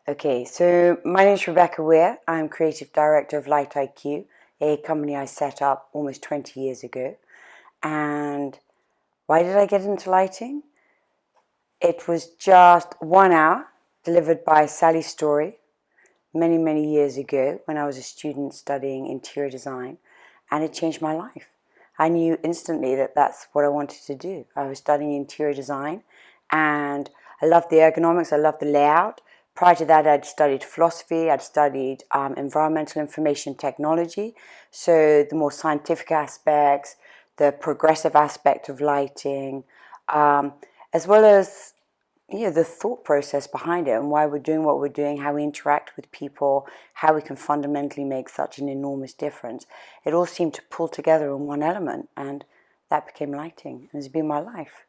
Okay, so my name is Rebecca Weir. I'm Creative Director of Light IQ, a company I set up almost 20 years ago. And why did I get into lighting? It was just 1 hour delivered by Sally Story many, many years ago when I was a student studying interior design, and it changed my life. I knew instantly that that's what I wanted to do. I was studying interior design and I loved the ergonomics, I loved the layout. Prior to that, I'd studied philosophy, I'd studied environmental information technology, so the more scientific aspects, the progressive aspect of lighting, as well as the thought process behind it and why we're doing what we're doing, how we interact with people, how we can fundamentally make such an enormous difference. It all seemed to pull together in one element, and that became lighting, and it's been my life.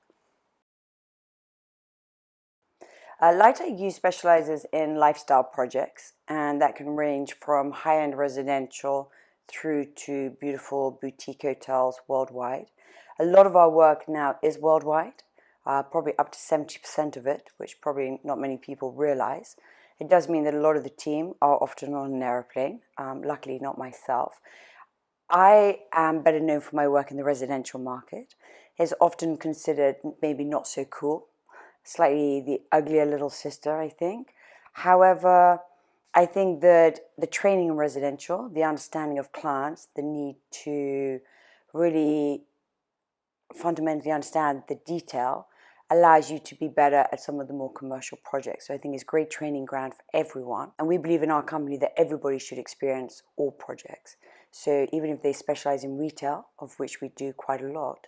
Light IQ specializes in lifestyle projects, and that can range from high-end residential through to beautiful boutique hotels worldwide. A lot of our work now is worldwide. Probably up to 70% of it, which probably not many people realize. It does mean that a lot of the team are often on an aeroplane, luckily not myself. I am better known for my work in the residential market. It's often considered maybe not so cool, slightly the uglier little sister, I think. However, I think that the training in residential, the understanding of clients, the need to really fundamentally understand the detail allows you to be better at some of the more commercial projects. So I think it's great training ground for everyone. And we believe in our company that everybody should experience all projects. So even if they specialize in retail, of which we do quite a lot,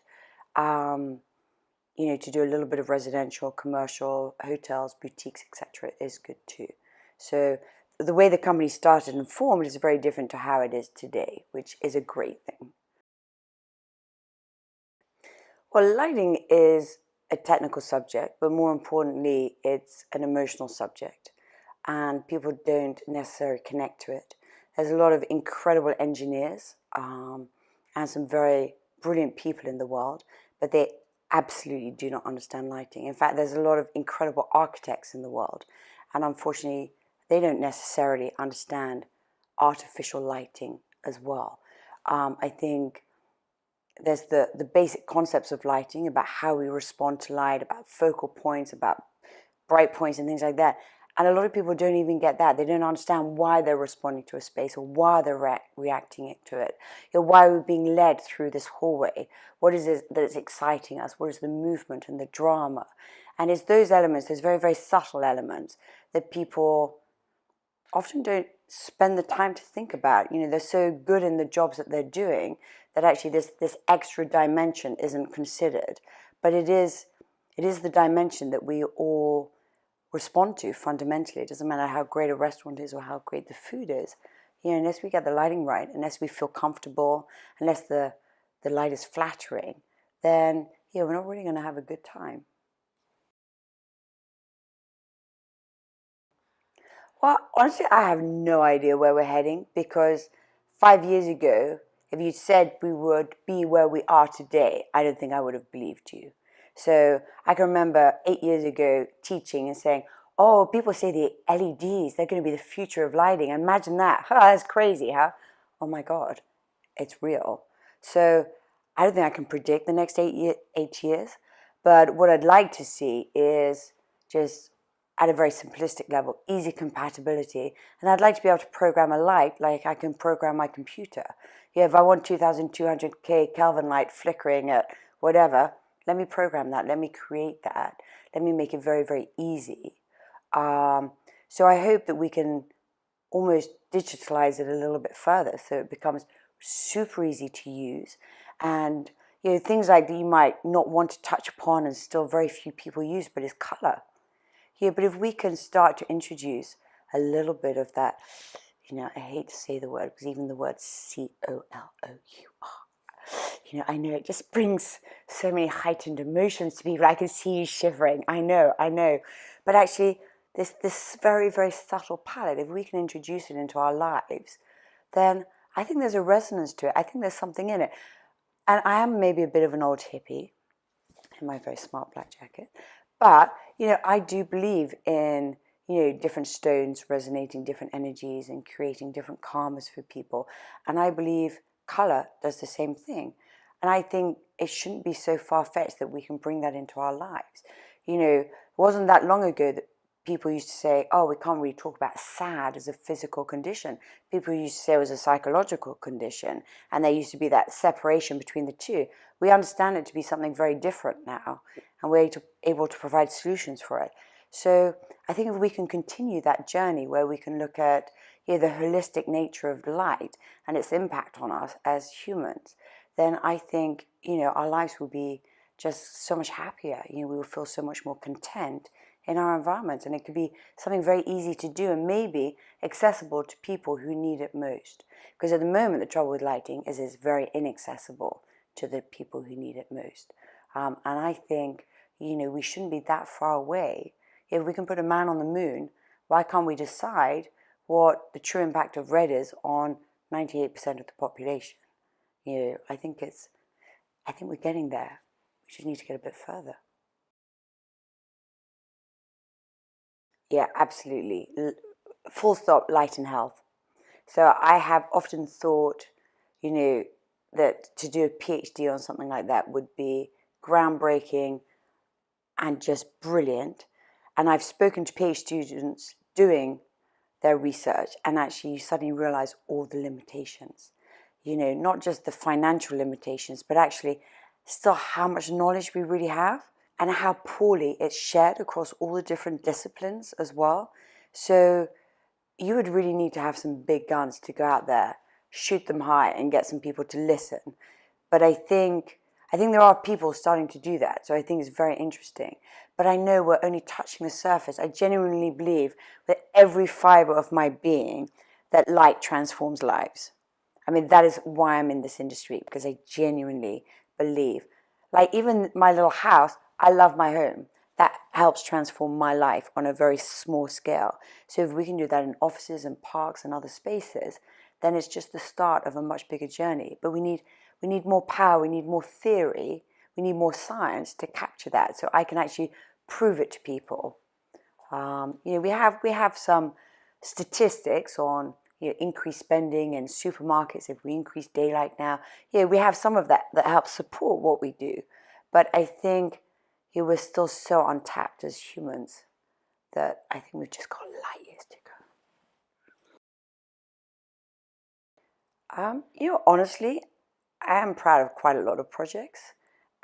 to do a little bit of residential, commercial, hotels, boutiques, etc. is good too. So the way the company started and formed is very different to how it is today, which is a great thing. Well, lighting is a technical subject, but more importantly, it's an emotional subject, and people don't necessarily connect to it. There's a lot of incredible engineers and some very brilliant people in the world, but they absolutely do not understand lighting. In fact, there's a lot of incredible architects in the world, and unfortunately, they don't necessarily understand artificial lighting as well. I think there's the basic concepts of lighting, about how we respond to light, about focal points, about bright points and things like that. And a lot of people don't even get that. They don't understand why they're responding to a space or why they're reacting to it. Why are we being led through this hallway? What is it that is exciting us? What is the movement and the drama? And it's those elements, those very, very subtle elements that people often don't spend the time to think about. They're so good in the jobs that they're doing that actually this extra dimension isn't considered. But it is the dimension that we all respond to fundamentally. It doesn't matter how great a restaurant is or how great the food is. Unless we get the lighting right, unless we feel comfortable, unless the light is flattering, then we're not really going to have a good time. Well, honestly, I have no idea where we're heading, because 5 years ago, if you said we would be where we are today, I don't think I would have believed you. So I can remember 8 years ago teaching and saying, oh, people say the LEDs, they're going to be the future of lighting. Imagine that. That's crazy, huh? Oh my God, it's real. So I don't think I can predict the next 8 years. But what I'd like to see is just, at a very simplistic level, easy compatibility. And I'd like to be able to program a light like I can program my computer. If I want 2200K Kelvin light flickering at whatever, let me program that. Let me create that. Let me make it very, very easy. So I hope that we can almost digitalize it a little bit further so it becomes super easy to use. And things like that you might not want to touch upon and still very few people use, but is color. But if we can start to introduce a little bit of that, I hate to say the word, because even the word COLOUR, I know it just brings so many heightened emotions to people. I can see you shivering. I know. But actually, this very, very subtle palette, if we can introduce it into our lives, then I think there's a resonance to it. I think there's something in it. And I am maybe a bit of an old hippie in my very smart black jacket. But, I do believe in, different stones resonating different energies and creating different karmas for people. And I believe color does the same thing. And I think it shouldn't be so far-fetched that we can bring that into our lives. It wasn't that long ago that people used to say, oh, we can't really talk about sad as a physical condition. People used to say it was a psychological condition, and there used to be that separation between the two. We understand it to be something very different now, and we're able to provide solutions for it. So I think if we can continue that journey where we can look at the holistic nature of light and its impact on us as humans, then I think, our lives will be just so much happier. We will feel so much more content in our environments, and it could be something very easy to do and maybe accessible to people who need it most. Because at the moment, the trouble with lighting is it's very inaccessible to the people who need it most. And I think, we shouldn't be that far away. If we can put a man on the moon, why can't we decide what the true impact of red is on 98% of the population? I think we're getting there. We just need to get a bit further. Yeah, absolutely. Full stop, light and health. So I have often thought, that to do a PhD on something like that would be groundbreaking and just brilliant. And I've spoken to PhD students doing their research, and actually you suddenly realize all the limitations. Not just the financial limitations, but actually still how much knowledge we really have and how poorly it's shared across all the different disciplines as well. So you would really need to have some big guns to go out there, shoot them high, and get some people to listen. But I think there are people starting to do that, so I think it's very interesting. But I know we're only touching the surface. I genuinely believe with every fiber of my being that light transforms lives. I mean, that is why I'm in this industry, because I genuinely believe. Like even my little house, I love my home. That helps transform my life on a very small scale. So if we can do that in offices and parks and other spaces, then it's just the start of a much bigger journey. But we need more power, we need more theory, we need more science to capture that, so I can actually prove it to people. We have some statistics on increased spending in supermarkets if we increase daylight now. We have some of that helps support what we do. But I think we're still so untapped as humans that I think we've just got light years to go. Honestly, I am proud of quite a lot of projects,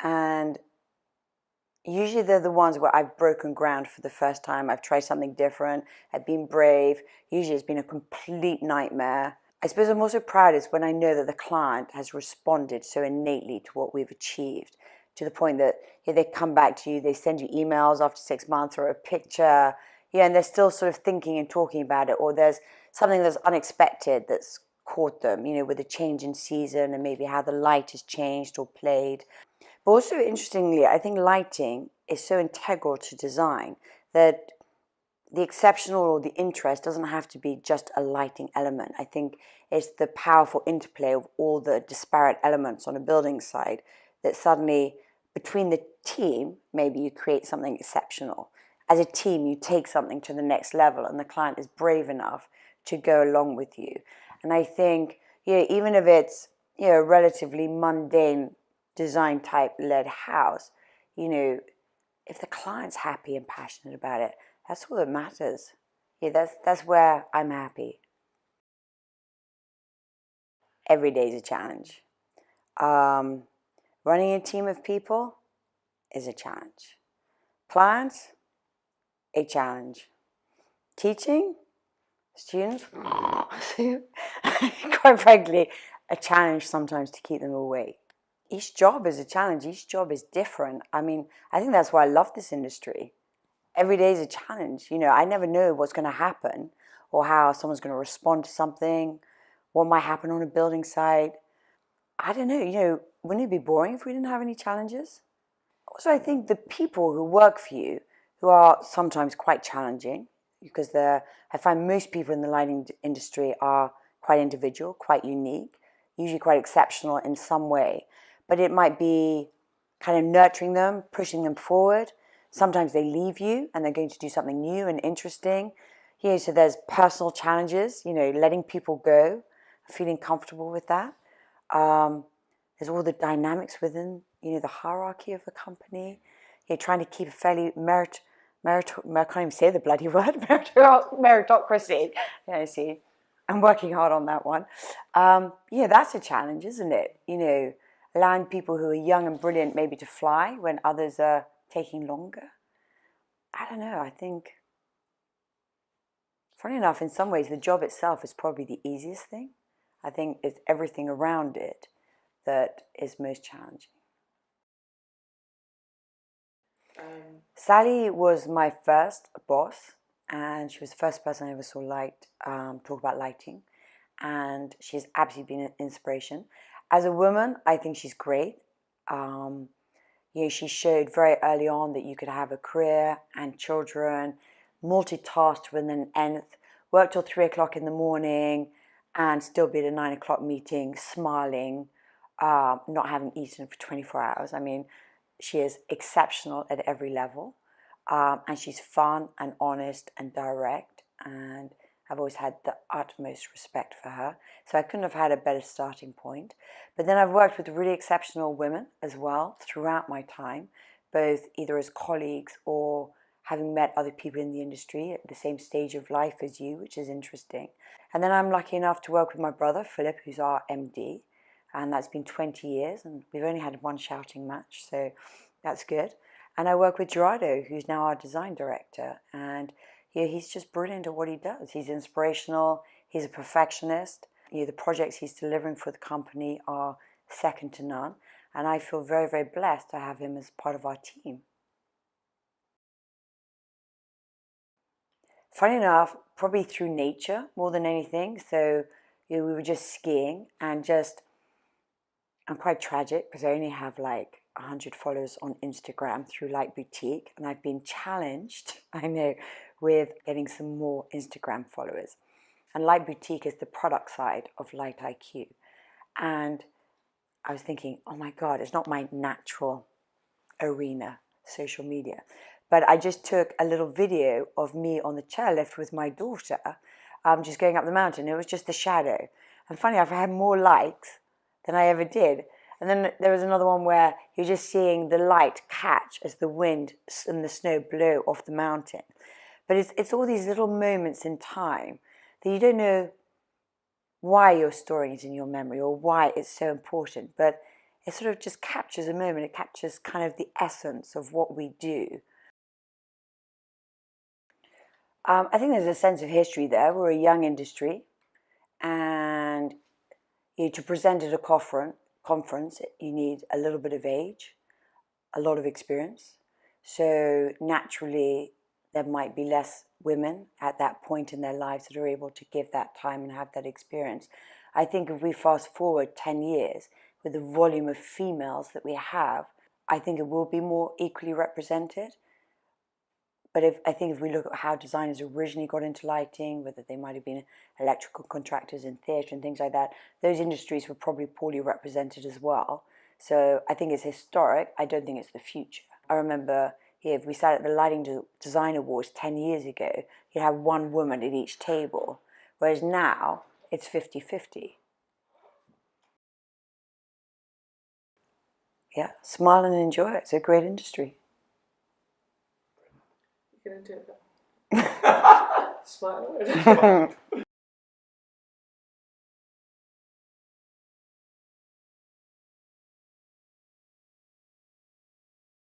and usually they're the ones where I've broken ground for the first time. I've tried something different. I've been brave. Usually it's been a complete nightmare. I suppose I'm also proudest when I know that the client has responded so innately to what we've achieved, to the point that they come back to you, they send you emails after 6 months or a picture, and they're still sort of thinking and talking about it, or there's something that's unexpected that's caught them, with a change in season and maybe how the light has changed or played. But also, interestingly, I think lighting is so integral to design that the exceptional or the interest doesn't have to be just a lighting element. I think it's the powerful interplay of all the disparate elements on a building site that suddenly, between the team, maybe you create something exceptional. As a team, you take something to the next level, and the client is brave enough to go along with you. And I think, even if it's a relatively mundane design type led house, if the client's happy and passionate about it, that's all that matters. That's where I'm happy. Every day is a challenge. Running a team of people is a challenge. Clients, a challenge. Teaching students, quite frankly, a challenge sometimes to keep them awake. Each job is a challenge. Each job is different. I mean, I think that's why I love this industry. Every day is a challenge. I never know what's going to happen or how someone's going to respond to something, what might happen on a building site. I don't know, wouldn't it be boring if we didn't have any challenges? Also, I think the people who work for you, who are sometimes quite challenging, because I find most people in the lighting industry are quite individual, quite unique, usually quite exceptional in some way. But it might be kind of nurturing them, pushing them forward. sometimes they leave you and they're going to do something new and interesting. So there's personal challenges, letting people go, feeling comfortable with that. There's all the dynamics within, the hierarchy of a company. Trying to keep a fairly I can't even say the bloody word, meritocracy. See, I'm working hard on that one. That's a challenge, isn't it? Allowing people who are young and brilliant maybe to fly when others are taking longer. I don't know, I think, funny enough, in some ways, the job itself is probably the easiest thing. I think it's everything around it that is most challenging. Sally was my first boss, and she was the first person I ever saw talk about lighting, and she's absolutely been an inspiration. As a woman, I think she's great. She showed very early on that you could have a career and children, multitask within an nth, work till 3 o'clock in the morning, and still be at a 9 o'clock meeting, smiling, not having eaten for 24 hours. I mean, she is exceptional at every level, and she's fun and honest and direct, and I've always had the utmost respect for her. So I couldn't have had a better starting point. But then I've worked with really exceptional women as well throughout my time, both either as colleagues or having met other people in the industry at the same stage of life as you, which is interesting. And then I'm lucky enough to work with my brother, Philip, who's our MD, and that's been 20 years, and we've only had one shouting match, so that's good. And I work with Gerardo, who's now our design director, and he's just brilliant at what he does. He's inspirational, he's a perfectionist. The projects he's delivering for the company are second to none, and I feel very, very blessed to have him as part of our team. Funny enough, probably through nature more than anything. So we were just skiing, and I'm quite tragic because I only have like 100 followers on Instagram through Light Boutique, and I've been challenged, I know, with getting some more Instagram followers. And Light Boutique is the product side of Light IQ. And I was thinking, oh my God, it's not my natural arena, social media. But I just took a little video of me on the chairlift with my daughter, just going up the mountain. It was just the shadow. And funny, I've had more likes than I ever did. And then there was another one where you're just seeing the light catch as the wind and the snow blow off the mountain. But it's all these little moments in time that you don't know why you're storing it in your memory or why it's so important. But it sort of just captures a moment. It captures kind of the essence of what we do. I think there's a sense of history there. We're a young industry, and to present at a conference, you need a little bit of age, a lot of experience. So naturally, there might be less women at that point in their lives that are able to give that time and have that experience. I think if we fast forward 10 years, with the volume of females that we have, I think it will be more equally represented. But I think if we look at how designers originally got into lighting, whether they might have been electrical contractors in theatre and things like that, those industries were probably poorly represented as well. So I think it's historic. I don't think it's the future. I remember if we sat at the Lighting Design Awards 10 years ago, you'd have one woman at each table, whereas now it's 50-50. Yeah, smile and enjoy it. It's a great industry. You're going to do it. Smile.